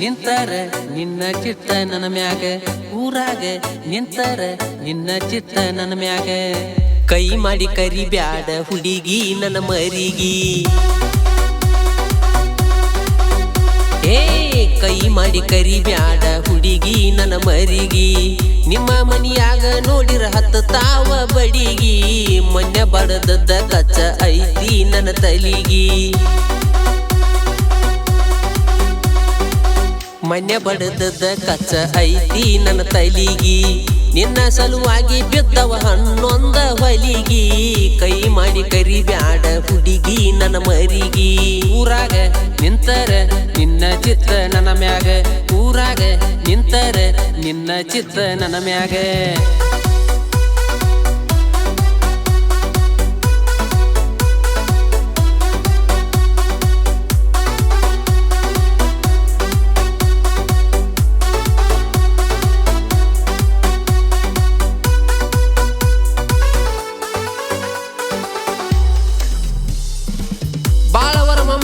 ನಿಂತರ ನಿನ್ನ ಚಿತ್ತ ನನ್ನ ಮ್ಯಾಗ ಊರಾಗ ನಿಂತರ ನಿನ್ನ ಚಿತ್ತ ನನ್ನ ಮ್ಯಾಗ ಕೈ ಮಾಡಿ ಕರಿ ಬ್ಯಾಡ ಹುಡುಗಿ ನನ್ನ ಮರಿಗೆ ಕೈ ಮಾಡಿ ಕರಿ ಬ್ಯಾಡ ಹುಡುಗಿ ನನ್ನ ಮರಿಗೆ ನಿಮ್ಮ ಮನಿಯಾಗ ನೋಡಿರ ಹತ್ತ ತಾವ ಬಡಿಗಿ ಮೊನ್ನೆ ಬಡದದ್ದ ಕಚ್ಚ ಐತಿ ನನ್ನ ತಲಿಗಿ ಮೊನ್ನೆ ಬಡದದ್ದ ಕಚ್ಚ ಐತಿ ನನ್ನ ತಲಿಗಿ ನಿನ್ನ ಸಲುವಾಗಿ ಬಿದ್ದವ ಹನ್ನೊಂದ ಹೊಲಿಗಿ ಕೈ ಮಾಡಿ ಕರಿ ಬ್ಯಾಡ ಹುಡುಗಿ ನನ್ನ ಮರಿಗೆ ಊರಾಗ ನಿಂತರ ನಿನ್ನ ಚಿತ್ತ ನನ್ನ ಮ್ಯಾಗ ಊರಾಗ ನಿಂತರ ನಿನ್ನ ಚಿತ್ತ ನನ್ನ ಮ್ಯಾಗ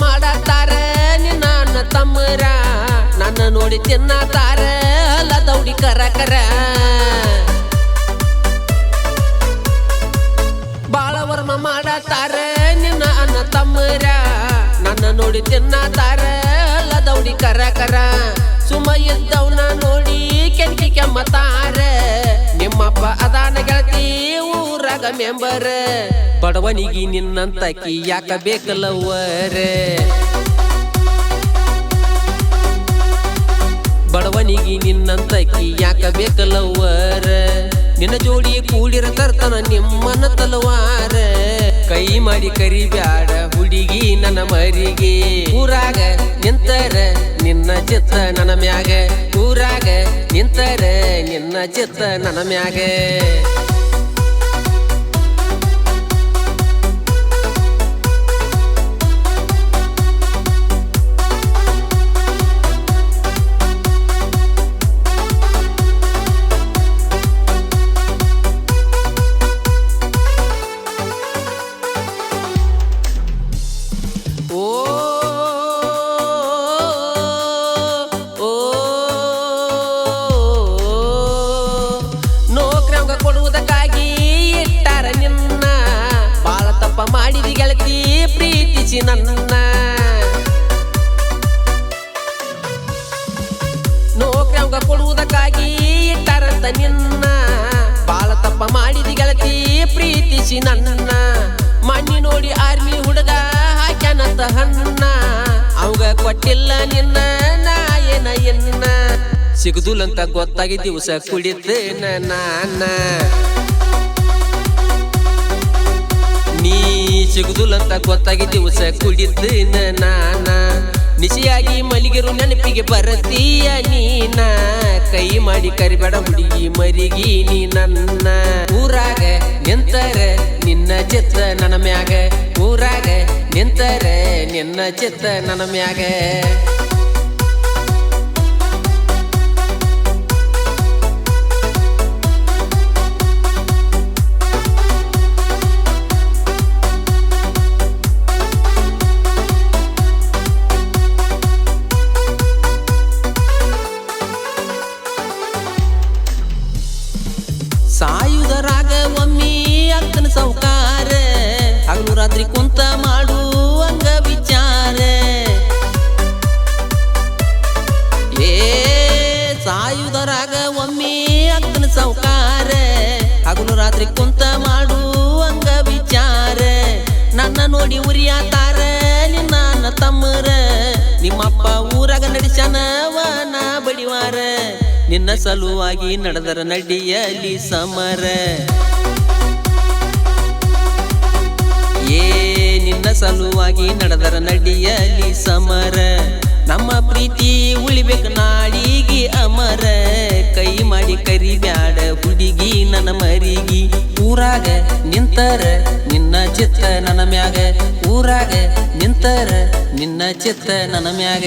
ಮಾಡತಾರ ನಿನ್ನ ಅಣ್ಣ ತಮ್ಮರ ನನ್ನ ನೋಡಿ ತಿನ್ನತಾರ ಅಲ್ಲ ದೌಡಿ ಕರ ಕರ ಬಾಳ ವರ್ಮ ಮಾಡತಾರ ನಿನ್ನ ಅಣ್ಣ ತಮ್ಮರ ನನ್ನ ನೋಡಿ ತಿನ್ನತಾರ ಅಲ್ಲ ದೌಡಿ ಕರ ಕರ ಸುಮ ಇದ್ದವನ ನೋಡಿ ಕೆಂಕಿ ಕೆಮ್ಮತಾರ ನಿಮ್ಮಪ್ಪ ಅದಾನ ಗೆಳತಿ ಊರಾಗ ಮೆಂಬರ್ ಬಡವನಿಗಿ ನಿನ್ನಂತಕಿ ಯಾಕ ಬೇಕಲ್ಲವರ ಬಡವನಿಗಿ ನಿನ್ನಂತಕಿ ಯಾಕ ಬೇಕಲ್ಲವರ ನಿನ್ನ ಜೋಡಿ ಕೂಡಿರ ತರ್ತನ ನಿಮ್ಮನ ತಲವಾರ ಕೈ ಮಾಡಿ ಕರಿ ಬ್ಯಾಡ ಹುಡುಗಿ ನನ್ನ ಮರಿಗೆ ಊರಾಗ ನಿಂತರ ನಿನ್ನ ಚಿತ್ತ ನನ್ನ ಮ್ಯಾಗ ಊರಾಗ ನಿಂತರ ನಿನ್ನ ಚಿತ್ತ ನನ್ನ ಮ್ಯಾಗ ಕೊಡುವುದಕ್ಕಾಗಿ ಇಟ್ಟಾರ ನಿನ್ನ ಬಾಳ ತಪ್ಪ ಮಾಡಿದಿ ಗೆಳತಿ ಪ್ರೀತಿಸಿ ನನ್ನ ನೌಕರಿ ಅವಂಗ ಕೊಡುವುದಕ್ಕಾಗಿ ಇಟ್ಟಾರಂತ ನಿನ್ನ ಬಾಳ ತಪ್ಪ ಮಾಡಿದಿ ಗೆಳತಿ ಪ್ರೀತಿಸಿ ನನ್ನ ಮಣ್ಣಿ ನೋಡಿ ಆರ್ಮಿ ಹುಡುಗ ಹಾಕ್ಯಾನಂತ ಹನ್ನ ಅವಂಗ ಕೊಟ್ಟಿಲ್ಲ ನಿನ್ನ ನಾ ಏನ ಎನ್ನ ಸಿಗುದಿಲ್ಲಂತ ಗೊತ್ತಾಗಿ ದಿವಸ ಕುಡಿತೇನ ನಾನ ನೀ ಸಿಗುದಿಲ್ಲಂತ ಗೊತ್ತಾಗಿ ದಿವಸ ಕುಡಿತೇನ ನಾನ ನಿಶಿಯಾಗಿ ಮಲಿಗೆರು ನೆನಪಿಗೆ ಬರತೀಯ ನೀನ ಕೈ ಮಾಡಿ ಕರಿಬೇಡ ಹುಡುಗಿ ಮರಿಗೆ ನೀ ನನ್ನ ಊರಾಗ ನಿಂತರ ನಿನ್ನ ಚಿತ್ತ ನನ್ನ ಮ್ಯಾಗ ಊರಾಗ ನಿಂತರ ನಿನ್ನ ಚಿತ್ತ ನನ್ನ ಮ್ಯಾಗ ಸಾಯುವುದರಾಗ ಒಮ್ಮಿ ಅಕ್ಕನ ಸೌಕಾರ ಹಗಲು ರಾತ್ರಿ ಕುಂತ ಮಾಡು ಹಂಗ ವಿಚಾರ ಸಾಯುವುದರಾಗ ಒಮ್ಮಿ ಅಕ್ಕನ ಸೌಕಾರ ಹಗಲು ರಾತ್ರಿ ಕುಂತ ಮಾಡು ಹಂಗ ವಿಚಾರ ನನ್ನ ನೋಡಿ ಉರಿಯಾತಾರ ನಿನ್ನ ಅಣ್ಣ ತಮ್ಮರ ನಿಮ್ಮಪ್ಪ ಊರಾಗ ನಡೆಸನವನ ಬಡಿವಾರ ನಿನ್ನ ಸಲುವಾಗಿ ನಡೆದರ ನಡಿಯಲಿ ಸಮರ ನಿನ್ನ ಸಲುವಾಗಿ ನಡೆದರ ನಡಿಯಲಿ ಸಮರ ನಮ್ಮ ಪ್ರೀತಿ ಉಳಿಬೇಕು ನಾಡಿಗೆ ಅಮರ ಕೈ ಮಾಡಿ ಕರಿ ಬ್ಯಾಡ ಹುಡುಗಿ ನನ್ನ ಮರಿಗೆ ಊರಾಗ ನಿಂತರ ನಿನ್ನ ಚಿತ್ತ ನನ್ನ ಮ್ಯಾಗ ಊರಾಗ ನಿಂತರ ನಿನ್ನ ಚಿತ್ತ ನನ್ನ ಮ್ಯಾಗ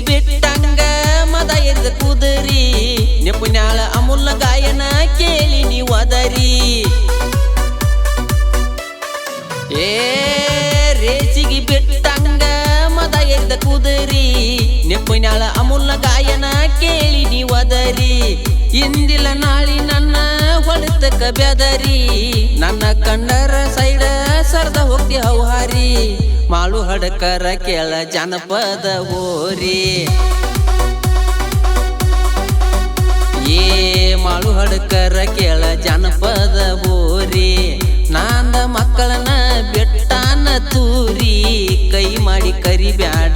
ಬಿಟ್ಟಂಗ ಮದ ಎರಿದ ಕುದರಿ ನೆಪುಣ್ಯಾಳ ಅಮೂಲ್ಯ ಗಾಯನ ಕೇಳಿ ನೀವು ಅದರಿ ಏ ರೇಸಿಗೆ ಬಿಟ್ಟಂಗ ಮದ ಎರಿದ ಕುದರಿ ನೆಪುಣ್ಯಾಳ ಅಮೂಲ್ಯ ಗಾಯನ ಕೇಳಿ ನೀವು ಅದರಿ ಇಂದಿಲ್ಲ ನಾಳಿ ನನ್ನ ಹೊಳಿತಕ್ಕ ಬೆದರಿ ನನ್ನ ಕಂಡರ ಸೈಡ ಸರ್ದ ಹೋಗ್ತಿ ಹೌಹಾರಿ ಮಾಳು ಹಡಕರ ಕೇಳ ಜನಪದ ಹೋರಿ ಏ ಮಾಳು ಹಡಕರ ಕೇಳ ಜನಪದ ಹೋರಿ ನಾಂದ ಮಕ್ಕಳನ್ನ ಬೆಟ್ಟಾನ ತೂರಿ ಕೈ ಮಾಡಿ ಕರಿಬ್ಯಾಡ